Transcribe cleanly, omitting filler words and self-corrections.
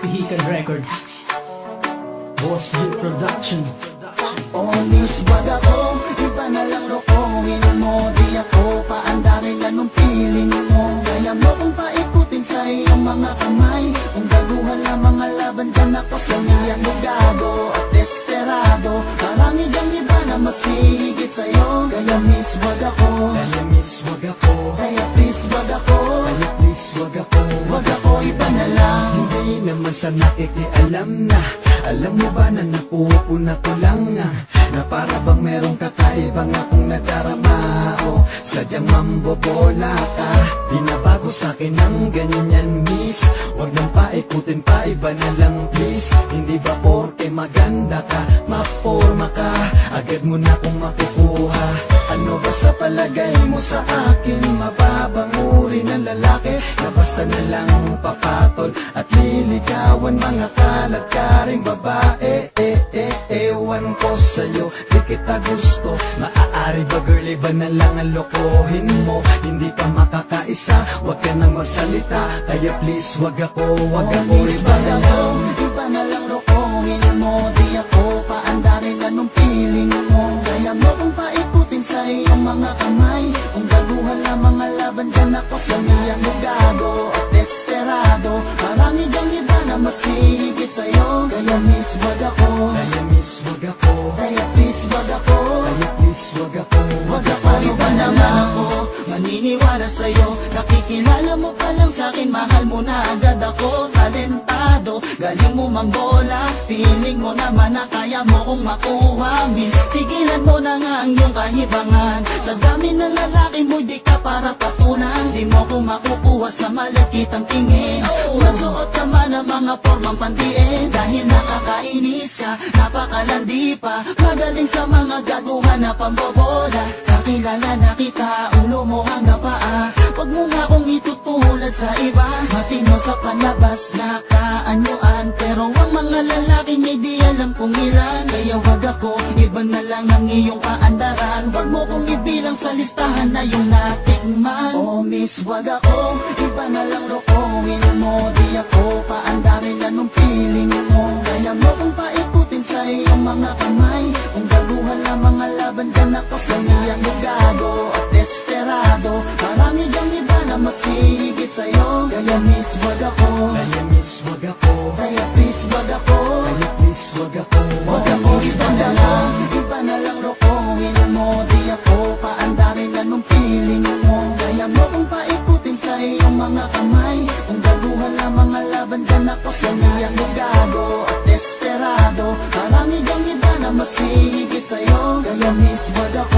Tihikan Records, Boss G Production. Miss, wag ako, iba na lang lokohin mo. Di ako paandarin anong feeling mo. Kaya mo kong paikutin sa iyong mga kamay. Kung gaguhan lang mga laban dyan ako sa niyan mo gago at desperado. Marami dyang iba na masihigit sa'yo. Kaya miss, wag ako. Kaya miss, wag ako. Kaya please, wag ako. Kaya please, wag ako. Wag ako, iba na lang. Hindi naman sa nakikialam na. Alam mo ba na napupuna ko lang na para bang merong kakaibang akong nadarama. O sadyang mambobola ka. Di na bago sa'kin ang ganyan miss. Wag nang paikutin pa, iba na lang please. Hindi ba porke maganda ka, maporma ka, agad mo na kung makukuha. Ano ba sa palagay mo sa akin? Mababang uri ng lalaki na basta na lang papatol at liligawan mga kalat ka rin babae. Ewan ko sa'yo, di kita gusto. Maaari ba girl, iba na lang ang lokohin mo. Hindi ka makakaisa, wag ka nang magsalita. Kaya please, wag ako, wag ako, miss, iba wag na ako, lang. iba na lang lokohin mo. Di ako paandarin anong feeling mo. Kaya mo kong paikutin sa iyong mga kamay. Kung gaguhan lang mga laban dyan ako sa niyan mo gago at desperado. Marami dyang iba na masihigit sa'yo. Kaya miss, wag ako. Kaya miss, wag ako. Kaya please, wag ako. Kaya please, wag ako. Wag ako, iba naman ako. Maniniwala sa'yo. Nakikilala mo pa lang sa'kin. Mahal mo na agad ako. Talentado, galing mo mambola. Feeling mo naman na kaya mo kong makuha. Miss, tigilan mo na nga ang iyong kahibangan. Sa dami ng lalaki mo, di ka para patunan. Di mo ko makukuha sa malakitang tingin. Masuot ka man ang mga formang pandiin. Dahil nakakainis ka, napakalandi pa. Magaling sa mga gaguhan na pambobola. Kakilala na kita, ulo mo hanggang paa. Wag mo nga kong itutulad sa iba. Matino sa panlabas, nakaanyuan. Pero ang mga lalaking hindi alam kung ilan. Kaya wag ako, iba na lang ang iyong paandaran. Wag mo kong ibilang sa listahan na yung natikman. Miss, wag ako, iba na lang lokohin mo. Di ako paandarin anong feeling mo. Kaya mo kong paikutin sa iyong mga kamay. Kung gaguhan lang mga laban dyan ako sa niyan mo gago at desperado. Marami dyang iba na masihigit sa'yo. Kaya miss, wag ako. Kaya miss, wag ako. Kaya please, wag ako. Kaya please, wag ako. Wag ako, iba na lang. Iba na lang lokohin mo. Di ako paandarin anong feeling mo. Kaya mo kong paikutin sa iyong mga kamay. Kung gaguhan lang mga laban dyan ako sa niyan mo gago at desperado. Marami dyang iba na masihigit sa'yo. Kaya miss, wag ako.